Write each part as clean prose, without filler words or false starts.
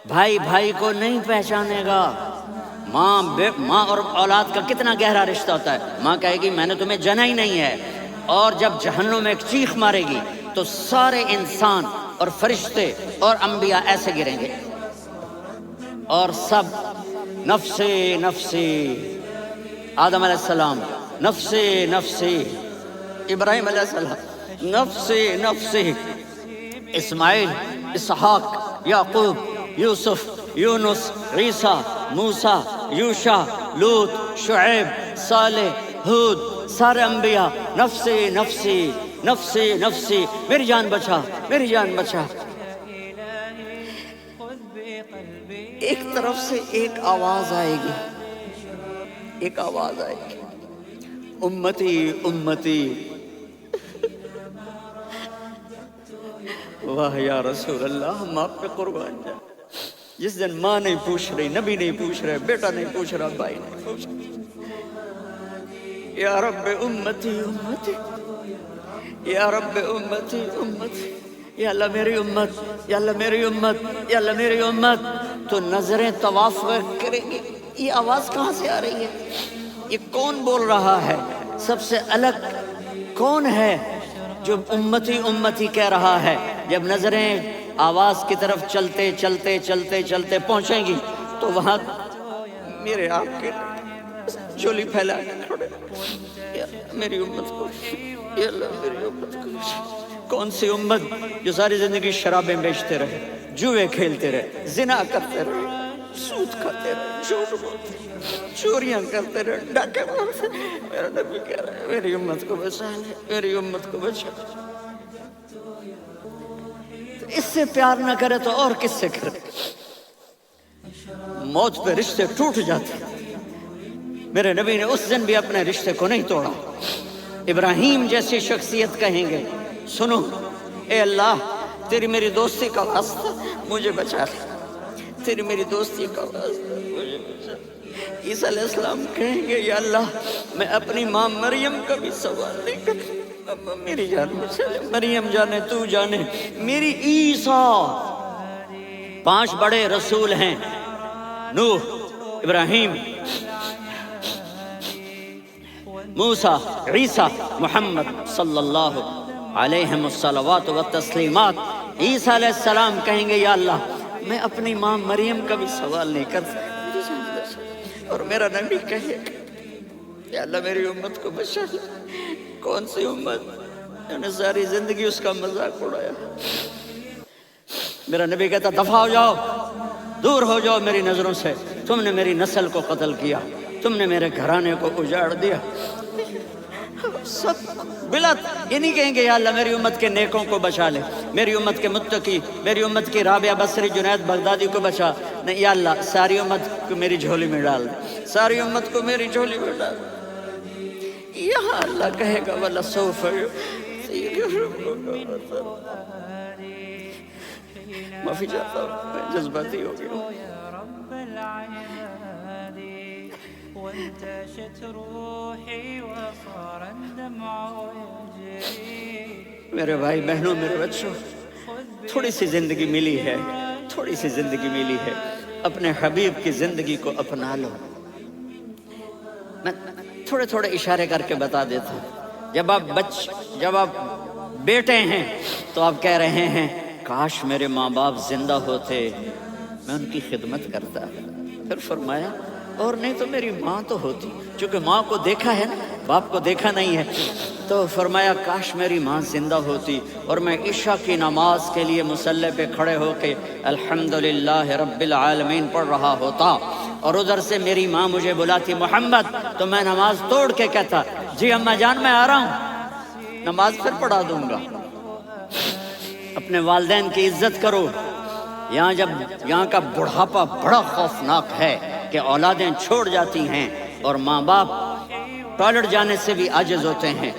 بھائی بھائی کو نہیں پہچانے گا۔ ماں اور اولاد کا کتنا گہرا رشتہ ہوتا ہے۔ ماں کہے گی میں نے تمہیں جنا ہی نہیں ہے، اور جب جہنم میں ایک چیخ مارے گی تو سارے انسان اور فرشتے اور انبیاء ایسے گریں گے، اور سب نفسی نفسی، آدم علیہ السلام نفسی نفسی، ابراہیم علیہ السلام نفسی نفسی، اسماعیل، اسحاق، یعقوب، یوسف، یونس، عیسیٰ، موسیٰ، یوشع، لوط، شعیب، صالح، ہود، سارے انبیاء نفسی نفسی نفسی نفسی، میری جان بچا، میری جان بچا۔ ایک طرف سے ایک آواز آئے گی، ایک آواز آئے گی، امتی امتی۔ واہ یا رسول اللہ، ہم آپ پہ قربان جائیں۔ جس دن ماں نہیں پوچھ رہی، نبی نہیں پوچھ رہے، بیٹا نہیں پوچھ رہا، بھائی نہیں پوچھ رہا، یا رب امتی امتی، یا رب امتی امتی، یا اللہ میری امت، یا اللہ میری امت، یا اللہ میری امت۔ تو نظریں طواف کریں گے، یہ آواز کہاں سے آ رہی ہے؟ یہ کون بول رہا ہے؟ سب سے الگ کون ہے جو امتی امتی کہہ رہا ہے؟ جب نظریں آواز کی طرف چلتے چلتے چلتے چلتے پہنچیں گی تو وہاں میرے آپ کے جولی پھیلا کے کھڑے، یا میری امت کو، یا اللہ میری امت کو۔ کون سی امت جو ساری زندگی شرابیں بیچتے رہے، جوئے کھیلتے رہے، زنا کرتے رہے، سود کھاتے رہے، جھوٹ بولتے رہے، چوریاں کرتے رہے، ڈاکے مارتے رہے۔ میرا نبی کہہ رہا ہے میری امت کو بچا لے، میری امت کو بچا لے۔ اس سے پیار نہ کرے تو اور کس سے کرے؟ موت پہ رشتے ٹوٹ جاتے، میرے نبی نے اس دن بھی اپنے رشتے کو نہیں توڑا۔ ابراہیم جیسی شخصیت کہیں گے سنو اے اللہ تیری میری دوستی کا واسطہ مجھے بچا لے، تیری میری دوستی کا واسطہ مجھے بچا لے۔ عیسیٰ علیہ السلام کہیں گے یا اللہ میں اپنی ماں مریم کا بھی سوال نہیں کرتا، میری جان بچا لے، مریم جانے تو جانے میری عیسیٰ۔ 5 بڑے رسول ہیں، نوح، ابراہیم، موسیٰ، عیسیٰ، محمد صلی اللہ علیہ الصلوات والتسلیمات۔ عیسیٰ علیہ السلام کہیں گے یا اللہ میں اپنی ماں مریم کا بھی سوال نہیں کرتا، میری جان بچا۔ اور میرا نبی کہے یا اللہ میری امت کو بچا لے۔ کون سی امت جنہوں نے ساری زندگی اس کا مذاق اڑایا؟ میرا نبی کہتا دفع ہو جاؤ، دور ہو جاؤ میری نظروں سے، تم نے میری نسل کو قتل کیا، تم نے میرے گھرانے کو اجاڑ دیا۔ سب بلت یہ نہیں کہیں گے یا اللہ میری امت کے نیکوں کو بچا لے، میری امت کے متقی، میری امت کی رابعہ بصری، جنید بغدادی کو بچا، نہیں یا اللہ ساری امت کو میری جھولی میں ڈال دے، ساری امت کو میری جھولی میں ڈال دے۔ یہاں اللہ کہے گا وَلَسَوْفَ معافی چاہتا ہوں میں جذباتی ہو گیا ہوں۔ میرے بھائی بہنوں، میرے بچوں، تھوڑی سی زندگی ملی ہے، تھوڑی سی زندگی ملی ہے، اپنے حبیب کی زندگی کو اپنا لو۔ میں تھوڑے تھوڑے اشارے کر کے بتا دیتا ہوں۔ جب آپ بیٹے ہیں تو آپ کہہ رہے ہیں کاش میرے ماں باپ زندہ ہوتے، میں ان کی خدمت کرتا۔ پھر فرمایا اور نہیں تو میری ماں تو ہوتی، چونکہ ماں کو دیکھا ہے نا، باپ کو دیکھا نہیں ہے، تو فرمایا کاش میری ماں زندہ ہوتی اور میں عشاء کی نماز کے لیے مصلی پہ کھڑے ہو کے الحمدللہ رب العالمین پڑھ رہا ہوتا، اور ادھر سے میری ماں مجھے بلاتی محمد، تو میں نماز توڑ کے کہتا جی اماں جان میں آ رہا ہوں، نماز پھر پڑھا دوں گا۔ اپنے والدین کی عزت کرو۔ یہاں کا بڑھاپا بڑا خوفناک ہے کہ اولادیں چھوڑ جاتی ہیں اور ماں باپ ٹوائلٹ جانے سے بھی عاجز ہوتے ہیں۔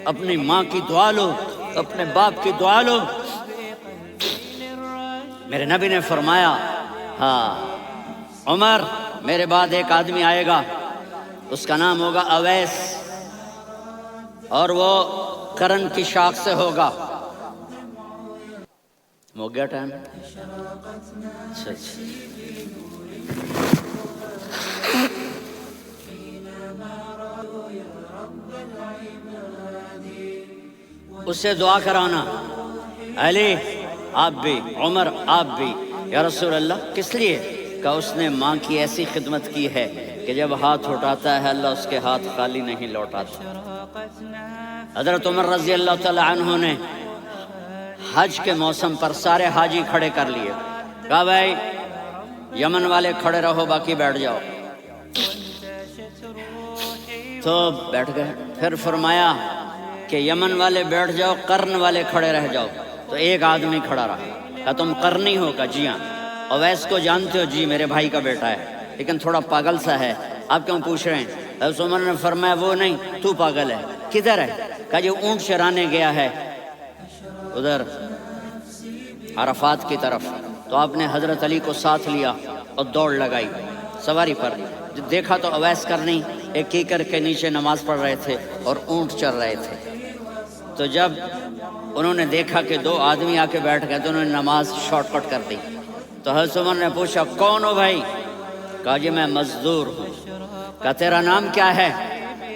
اپنی ماں کی دعا لو، اپنے باپ کی دعا لو۔ میرے نبی نے فرمایا ہاں عمر میرے بعد ایک آدمی آئے گا، اس کا نام ہوگا اویس، اور وہ کرن کی شاخ سے ہوگا، ہو گیا ٹائم؟ اچھا اچھا، اس سے دعا کرانا، علی آپ بھی، عمر آپ بھی، یا رسول اللہ کس لیے؟ کہ اس نے ماں کی ایسی خدمت کی ہے کہ جب ہاتھ اٹھاتا ہے اللہ اس کے ہاتھ خالی نہیں لوٹاتا۔ حضرت عمر رضی اللہ تعالی عنہ نے حج کے موسم پر سارے حاجی کھڑے کر لیے، کہا بھائی یمن والے کھڑے رہو باقی بیٹھ جاؤ، تو بیٹھ گئے۔ پھر فرمایا کہ یمن والے بیٹھ جاؤ، قرن والے کھڑے رہ جاؤ، تو ایک آدمی کھڑا رہا، کہا تم قرنی ہو؟ کہا جی ہاں۔ اویس کو جانتے ہو؟ جی میرے بھائی کا بیٹا ہے لیکن تھوڑا پاگل سا ہے، آپ کیوں پوچھ رہے ہیں؟ حضرت عمر نے فرمایا وہ نہیں، تو پاگل ہے۔ کدھر ہے؟ کہا جی اونٹ چرانے گیا ہے ادھر عرفات کی طرف۔ تو آپ نے حضرت علی کو ساتھ لیا اور دوڑ لگائی سواری پر۔ دیکھا تو اویس کرنی ایک کیکر کے نیچے نماز پڑھ رہے تھے اور اونٹ چر رہے تھے۔ تو جب انہوں نے دیکھا کہ دو آدمی آ کے بیٹھ گئے تو انہوں نے نماز شارٹ کٹ کر دی۔ تو حضرت عمر نے پوچھا کون ہو بھائی؟ کہا جی میں مزدور ہوں۔ کہا تیرا نام کیا ہے؟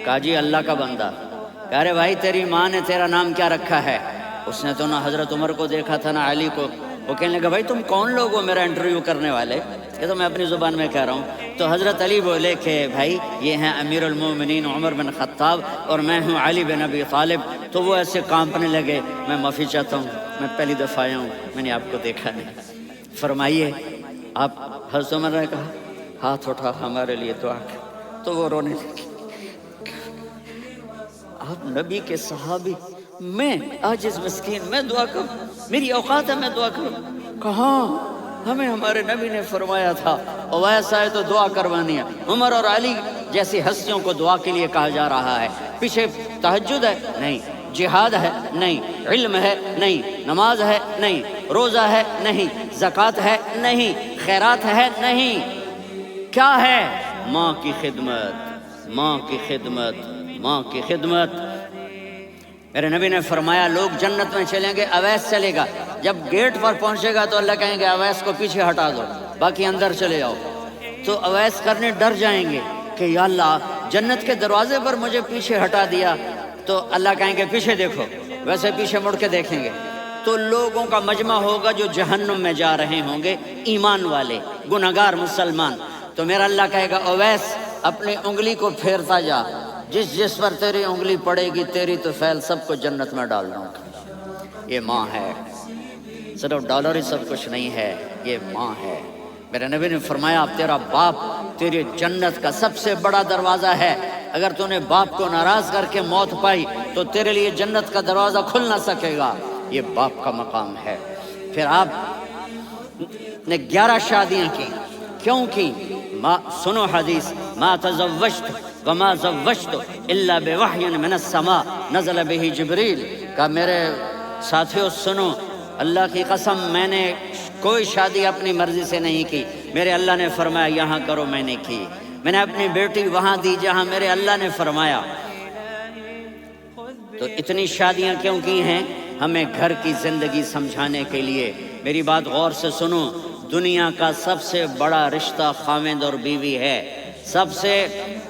کہا جی اللہ کا بندہ۔ کہا ارے بھائی تیری ماں نے تیرا نام کیا رکھا ہے؟ اس نے تو نہ حضرت عمر کو دیکھا تھا نہ علی کو۔ وہ کہنے لگا بھائی تم کون لوگ ہو میرا انٹرویو کرنے والے؟ یہ تو میں اپنی زبان میں کہہ رہا ہوں۔ تو حضرت علی بولے کہ بھائی یہ ہیں امیر المومنین عمر بن خطاب اور میں ہوں علی بن ابی طالب۔ تو وہ ایسے کانپنے لگے، میں معافی چاہتا ہوں، میں پہلی دفعہ آیا ہوں، میں نے آپ کو دیکھا نہیں۔ فرمائیے آپ، حضرت عمر نے کہا ہاتھ اٹھا ہمارے لیے دعا کر، تو وہ رونے لگے۔ آپ نبی کے صحابی، میں عاجز مسکین، میں دعا کروں؟ میری اوقات ہے میں دعا کروں؟ کہاں، ہمیں ہمارے نبی نے فرمایا تھا اویس آئے تو دعا کروانی ہے۔ عمر اور علی جیسی ہستیوں کو دعا کے لیے کہا جا رہا ہے۔ پیچھے تہجد ہے؟ نہیں۔ جہاد ہے؟ نہیں۔ علم ہے؟ نہیں۔ نماز ہے؟ نہیں۔ روزہ ہے؟ نہیں۔ زکوٰۃ ہے؟ نہیں۔ خیرات ہے؟ نہیں۔ کیا ہے؟ ماں کی خدمت، ماں کی خدمت، ماں کی خدمت۔ میرے نبی نے فرمایا لوگ جنت میں چلیں گے، اویس چلے گا، جب گیٹ پر پہنچے گا تو اللہ کہیں گے اویس کو پیچھے ہٹا دو، باقی اندر چلے جاؤ۔ تو اویس کرنے ڈر جائیں گے کہ یا اللہ جنت کے دروازے پر مجھے پیچھے ہٹا دیا، تو اللہ کہیں گے پیچھے دیکھو، ویسے پیچھے مڑ کے دیکھیں گے تو لوگوں کا مجمع ہوگا جو جہنم میں جا رہے ہوں گے، ایمان والے، گنہگار مسلمان۔ تو میرا اللہ کہے گا اویس اپنی انگلی کو پھیرتا جا، جس جس پر تیری انگلی پڑے گی تیری تو فعل سب کو جنت میں ڈال دوں گا۔ یہ ماں ہے، صرف ڈالر ہی سب کچھ نہیں ہے، یہ ماں ہے۔ میرے نبی نے فرمایا تیرا باپ تیری جنت کا سب سے بڑا دروازہ ہے، اگر تو نے باپ کو ناراض کر کے موت پائی تو تیرے لیے جنت کا دروازہ کھل نہ سکے گا، یہ باپ کا مقام ہے۔ پھر آپ نے 11 شادیاں کی، کیوں کی؟ سنو حدیث، ما تزوجت وما زوجت الا بوحی من السماء نزل به جبریل۔ کہ میرے ساتھیوں سنو، اللہ کی قسم میں نے کوئی شادی اپنی مرضی سے نہیں کی، میرے اللہ نے فرمایا یہاں کرو، میں نے کی۔ میں نے اپنی بیٹی وہاں دی جہاں میرے اللہ نے فرمایا۔ تو اتنی شادیاں کیوں کی ہیں؟ ہمیں گھر کی زندگی سمجھانے کے لیے۔ میری بات غور سے سنو، دنیا کا سب سے بڑا رشتہ خاوند اور بیوی ہے، سب سے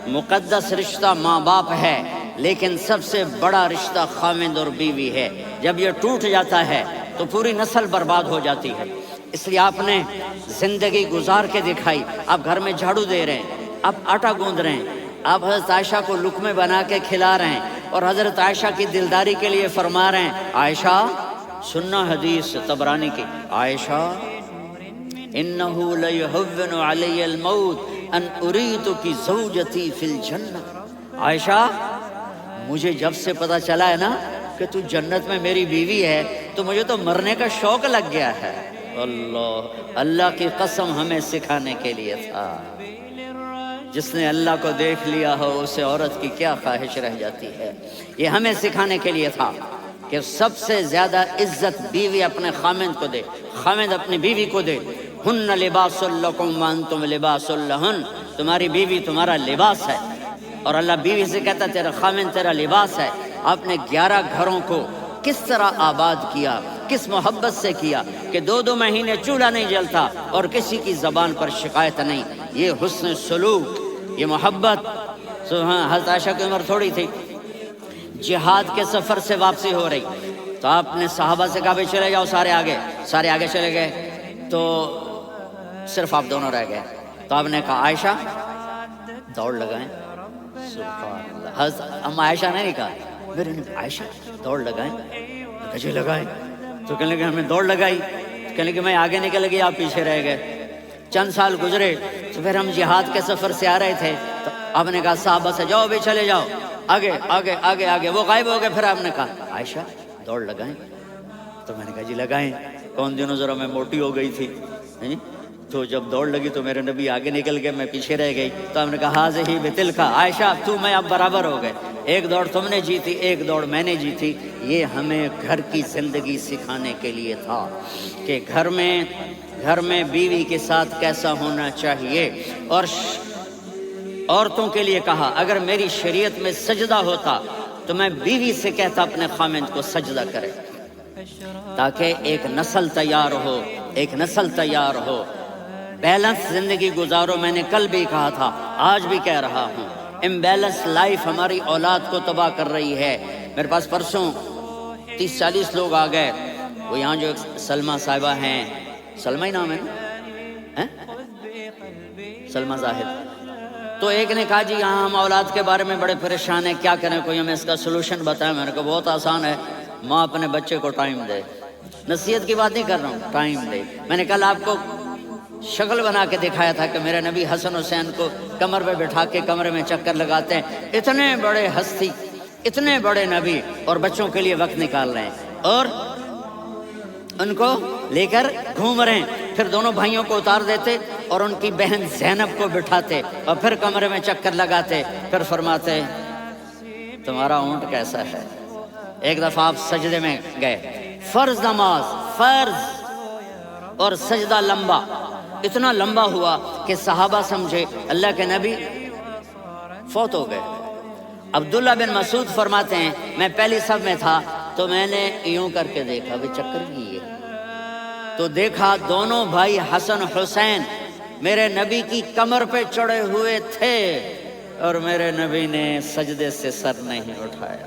مقدس رشتہ ماں باپ ہے، لیکن سب سے بڑا رشتہ خاوند اور بیوی ہے۔ جب یہ ٹوٹ جاتا ہے تو پوری نسل برباد ہو جاتی ہے۔ اس لیے آپ نے زندگی گزار کے دکھائی۔ آپ گھر میں جھاڑو دے رہے ہیں، آپ آٹا گوندھ رہے ہیں، آپ حضرت عائشہ کو لقمے بنا کے کھلا رہے ہیں، اور حضرت عائشہ کی دلداری کے لیے فرما رہے ہیں عائشہ، سننا حدیث طبرانی کی، عائشہ انہو لیہون علی الموت ان اریدک زوجتی فی الجنہ۔ عائشہ مجھے جب سے پتا چلا ہے نا کہ تو جنت میں میری بیوی ہے تو مجھے تو مرنے کا شوق لگ گیا ہے۔ اللہ کی قسم ہمیں سکھانے کے لیے تھا۔ جس نے اللہ کو دیکھ لیا ہو اسے عورت کی کیا خواہش رہ جاتی ہے۔ یہ ہمیں سکھانے کے لیے تھا کہ سب سے زیادہ عزت بیوی اپنے خامند کو دے، خامند اپنی بیوی کو دے۔ ہن لباس لکم وانتم لباس لہن، تمہاری بیوی تمہارا لباس ہے، اور اللہ بیوی سے کہتا تیرا خامند تیرا لباس ہے۔ آپ نے 11 گھروں کو کس طرح آباد کیا، کس محبت سے کیا کہ 2 مہینے چولہا نہیں جلتا اور کسی کی زبان پر شکایت نہیں. یہ حسن سلوک، یہ محبت. حضرت عائشہ کی عمر تھوڑی تھی، جہاد کے سفر سے واپسی ہو رہی تو آپ نے صحابہ سے کہا بھی چلے جاؤ، سارے آگے چلے گئے تو صرف آپ دونوں رہ گئے. تو آپ نے کہا عائشہ دوڑ لگائیں. سبحان اللہ. حضرت اما عائشہ نے نہیں کہا، میرے نے عائشہ دوڑ لگائیں. جی لگائیں. تو کہنے لگے ہمیں دوڑ لگائی. کہنے لگے میں آگے نکل گئی، آپ پیچھے رہ گئے. چند سال گزرے تو پھر ہم جہاد کے سفر سے آ رہے تھے تو آپ نے کہا صحابہ سے جاؤ بھی چلے جاؤ، آگے آگے آگے آگے. وہ غائب ہو گئے. پھر آپ نے کہا عائشہ دوڑ لگائیں. تو میں نے کہا جی لگائیں. کون دنوں ذرا میں موٹی ہو گئی تھی، تو جب دوڑ لگی تو میرے نبی آگے نکل گئے، میں پیچھے رہ گئی. تو ہم نے کہا حاضہ بتلکا، عائشہ تو میں اب برابر ہو گئے. ایک دوڑ تم نے جیتی، ایک دوڑ میں نے جیتی. یہ ہمیں گھر کی زندگی سکھانے کے لیے تھا کہ گھر میں بیوی کے ساتھ کیسا ہونا چاہیے. اور عورتوں کے لیے کہا اگر میری شریعت میں سجدہ ہوتا تو میں بیوی سے کہتا اپنے خامند کو سجدہ کرے، تاکہ ایک نسل تیار ہو. بیلنس زندگی گزارو. میں نے کل بھی کہا تھا، آج بھی کہہ رہا ہوں، امبیلنس لائف ہماری اولاد کو تباہ کر رہی ہے. میرے پاس پرسوں 30-40 لوگ آ گئے. وہ یہاں جو سلمہ صاحبہ ہیں، سلمہ ہی نام ہے، سلمہ زاہد. تو ایک نے کہا جی یہاں ہم اولاد کے بارے میں بڑے پریشان ہیں، کیا کریں، کوئی ہمیں اس کا سلوشن بتائیں. میں نے کہا بہت آسان ہے، ماں اپنے بچے کو ٹائم دے. نصیحت کی بات نہیں کر رہا ہوں، ٹائم دے. میں نے کل آپ کو شکل بنا کے دکھایا تھا کہ میرے نبی حسن حسین کو کمر پہ بٹھا کے کمرے میں چکر لگاتے ہیں. اتنے بڑے ہستی، اتنے بڑے نبی، اور بچوں کے لیے وقت نکال رہے ہیں اور ان کو لے کر گھوم رہے ہیں. پھر دونوں بھائیوں کو اتار دیتے اور ان کی بہن زینب کو بٹھاتے اور پھر کمرے میں چکر لگاتے. پھر فرماتے تمہارا اونٹ کیسا ہے. ایک دفعہ آپ سجدے میں گئے، فرض نماز، فرض، اور سجدہ لمبا، اتنا لمبا ہوا کہ صحابہ سمجھے اللہ کے نبی فوت ہو گئے. عبداللہ بن مسعود فرماتے ہیں میں پہلی صف میں تھا تو میں نے یوں کر کے دیکھا بھی چکر کیے تو دیکھا دونوں بھائی حسن حسین میرے نبی کی کمر پہ چڑھے ہوئے تھے اور میرے نبی نے سجدے سے سر نہیں اٹھایا.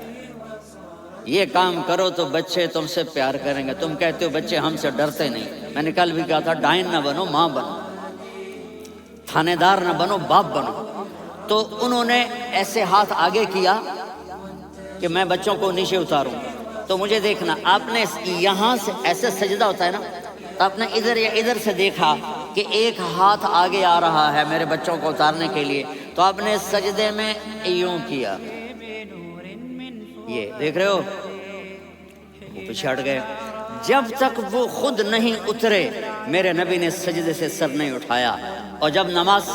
یہ کام کرو تو بچے تم سے پیار کریں گے. تم کہتے ہو بچے ہم سے ڈرتے نہیں. میں نے کل بھی کہا تھا ڈائن نہ بنو، ماں بنو، تھانے دار نہ بنو، باپ بنو. تو انہوں نے ایسے ہاتھ آگے کیا کہ میں بچوں کو نیچے اتاروں. تو مجھے دیکھنا، آپ نے یہاں سے ایسے سجدہ ہوتا ہے نا، تو آپ نے ادھر یا ادھر سے دیکھا کہ ایک ہاتھ آگے آ رہا ہے میرے بچوں کو اتارنے کے لیے، تو آپ نے سجدے میں یوں کیا. یہ دیکھ رہے ہو، وہ پیچھے ہٹ گئے. جب تک وہ خود نہیں اترے میرے نبی نے سجدے سے سر نہیں اٹھایا. اور جب نماز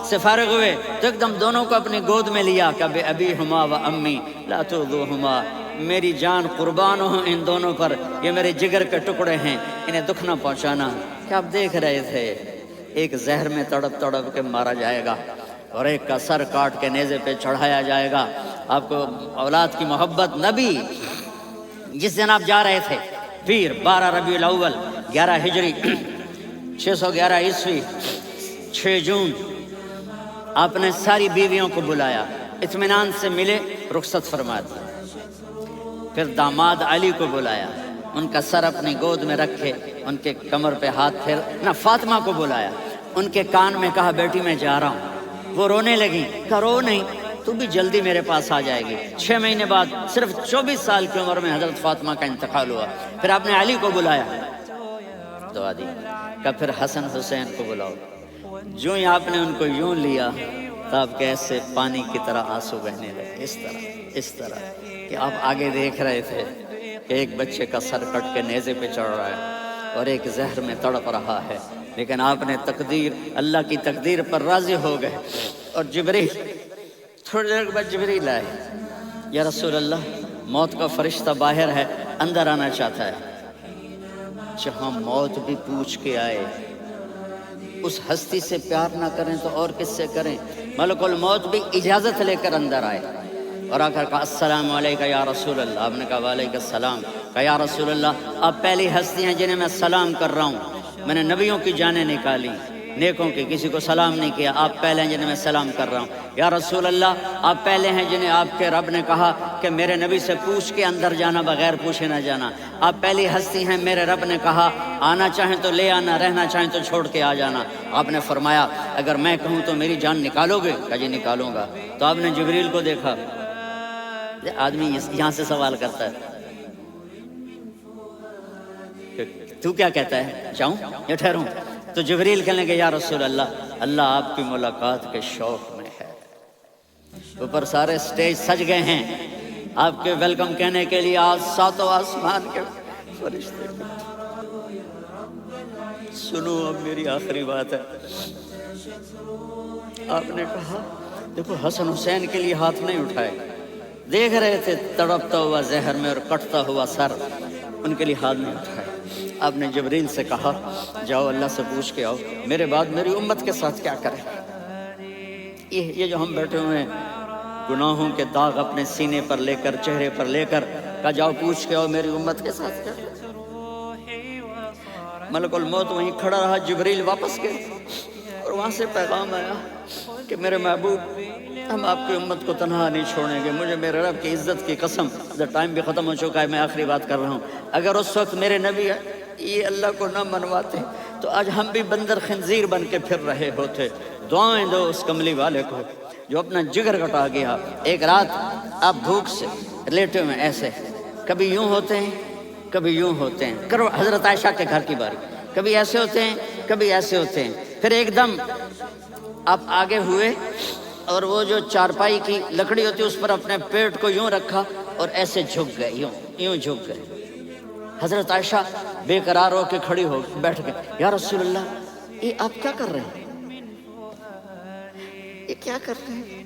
سے فارغ ہوئے تو ایک دم دونوں کو اپنی گود میں لیا کہ ابی ہما و امی لا تؤذوہما، میری جان قربان ہو ان دونوں پر، یہ میرے جگر کے ٹکڑے ہیں، انہیں دکھ نہ پہنچانا. کیا آپ دیکھ رہے تھے ایک زہر میں تڑپ تڑپ کے مارا جائے گا اور ایک کا سر کاٹ کے نیزے پہ چڑھایا جائے گا. آپ کو اولاد کی محبت. نبی جس دن آپ جا رہے تھے پیر 12 ربیع الاول 11 ہجری 611 عیسوی 6 جون، آپ نے ساری بیویوں کو بلایا، اطمینان سے ملے، رخصت فرما دی. پھر داماد علی کو بلایا، ان کا سر اپنی گود میں رکھے، ان کے کمر پہ ہاتھ پھیر نہ. فاطمہ کو بلایا، ان کے کان میں کہا بیٹی میں جا رہا ہوں. وہ رونے لگی، کہا رو نہیں، تو بھی جلدی میرے پاس آ جائے گی. 6 مہینے بعد صرف 24 سال کی عمر میں حضرت فاطمہ کا انتقال ہوا. پھر آپ نے علی کو بلایا، دعا دی، کہا پھر حسن حسین کو بلاؤ. جو ہی آپ نے ان کو یوں لیا تو آپ کے ایسے پانی کی طرح آنسو بہنے لگے. اس طرح کہ آپ آگے دیکھ رہے تھے کہ ایک بچے کا سر کٹ کے نیزے پہ چڑھ رہا ہے اور ایک زہر میں تڑپ رہا ہے، لیکن آپ نے تقدیر، اللہ کی تقدیر پر راضی ہو گئے. اور جبریل تھوڑی دیر بعد جبریل آئے، یا رسول اللہ موت کا فرشتہ باہر ہے، اندر آنا چاہتا ہے. جہاں موت بھی پوچھ کے آئے، اس ہستی سے پیار نہ کریں تو اور کس سے کریں. ملک الموت بھی اجازت لے کر اندر آئے اور آ کر کہا السلام علیکم یا رسول اللہ. آپ نے کہا وعلیکم السلام. کہا یا رسول اللہ آپ پہلی ہستی ہیں جنہیں میں سلام کر رہا ہوں، میں نے نبیوں کی جانیں نکالی، نیکوں کی کسی کو سلام نہیں کیا، آپ پہلے ہیں جنہیں میں سلام کر رہا ہوں۔ یا رسول اللہ آپ پہلے ہیں جنہیں آپ کے رب نے کہا کہ میرے نبی سے پوچھ کے اندر جانا، بغیر پوچھے نہ جانا۔ آپ پہلی ہستی ہیں، میرے رب نے کہا آنا چاہیں تو لے آنا، رہنا چاہیں تو چھوڑ کے آ جانا۔ آپ نے فرمایا اگر میں کہوں تو میری جان نکالو گے؟ کہا جی نکالوں گا۔ تو آپ نے جبریل کو دیکھا، آدمی یہاں سے سوال کرتا ہے تو کیا کہتا ہے، جاؤں یا ٹھہروں؟ تو جبریل کہنے لگے یا رسول اللہ اللہ آپ کی ملاقات کے شوق میں ہے۔ اوپر سارے سٹیج سج گئے ہیں آپ کے ویلکم کہنے کے لیے، آج ساتوں آسمان کے فرشتے۔ سنو اب میری آخری بات ہے۔ آپ نے کہا دیکھو حسن حسین کے لیے ہاتھ نہیں اٹھائے، دیکھ رہے تھے تڑپتا ہوا زہر میں اور کٹتا ہوا سر، ان کے لیے ہاتھ نہیں اٹھائے۔ آپ نے جبریل سے کہا جاؤ اللہ سے پوچھ کے آؤ میرے بعد میری امت کے ساتھ کیا کریں۔ یہ جو ہم بیٹھے ہوئے ہیں گناہوں کے داغ اپنے سینے پر لے کر، چہرے پر لے کر، کہا جاؤ پوچھ کے آؤ میری امت کے ساتھ کیا کریں۔ ملک الموت وہیں کھڑا رہا، جبریل واپس گئے اور وہاں سے پیغام آیا کہ میرے محبوب ہم آپ کی امت کو تنہا نہیں چھوڑیں گے، مجھے میرے رب کی عزت کی قسم، ٹائم بھی ختم ہو چکا ہے، میں آخری بات کر رہا ہوں، اگر اس وقت میرے نبی یہ اللہ کو نہ منواتے تو آج ہم بھی بندر خنزیر بن کے پھر رہے ہوتے۔ دعائیں دو اس کملی والے کو جو اپنا جگر کٹا گیا۔ ایک رات آپ بھوک سے لیٹے ہوئے ایسے، کبھی یوں ہوتے ہیں کبھی یوں ہوتے ہیں، کرو حضرت عائشہ کے گھر کی باری، کبھی ایسے ہوتے ہیں کبھی ایسے ہوتے ہیں، پھر ایک دم آپ آگے ہوئے اور وہ جو چارپائی کی لکڑی ہوتی ہے اس پر اپنے پیٹ کو یوں رکھا اور ایسے جھک گئے، یوں جھک گئے۔ حضرت عائشہ بے قرار ہو کے کھڑی ہو بیٹھ گئے، یا رسول اللہ یہ آپ کیا کر رہے ہیں، یہ کیا کر رہے ہیں؟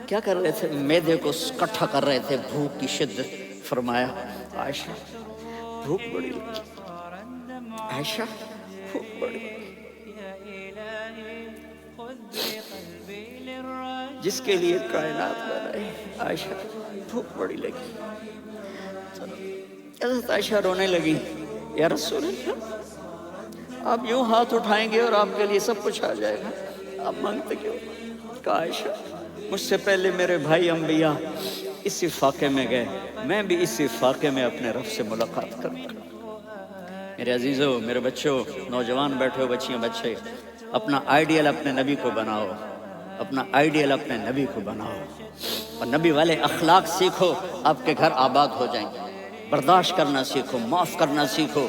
کیا کر رہے تھے؟ معدے کو کٹھا کر رہے تھے، بھوک کی شدت۔ فرمایا عائشہ بھوک بڑی لگی، عائشہ بھوک بڑی لگی، جس کے لیے کائنات بنائی، عائشہ بھوک بڑی لگی۔ حضرت عائشہ رونے لگی، یا رسول اللہ آپ یوں ہاتھ اٹھائیں گے اور آپ کے لیے سب کچھ آ جائے گا، آپ مانگتے کیوں؟ کہا عائشہ مجھ سے پہلے میرے بھائی انبیاء اسی فاقے میں گئے، میں بھی اسی فاقے میں اپنے رب سے ملاقات کروں گا۔ میرے عزیزوں، میرے بچوں، نوجوان بیٹھے ہو، بچیاں بچے، اپنا آئیڈیل اپنے نبی کو بناؤ، اپنا آئیڈیل اپنے نبی کو بناؤ اور نبی والے اخلاق سیکھو، آپ کے گھر آباد ہو جائیں گے۔ برداشت کرنا سیکھو، معاف کرنا سیکھو،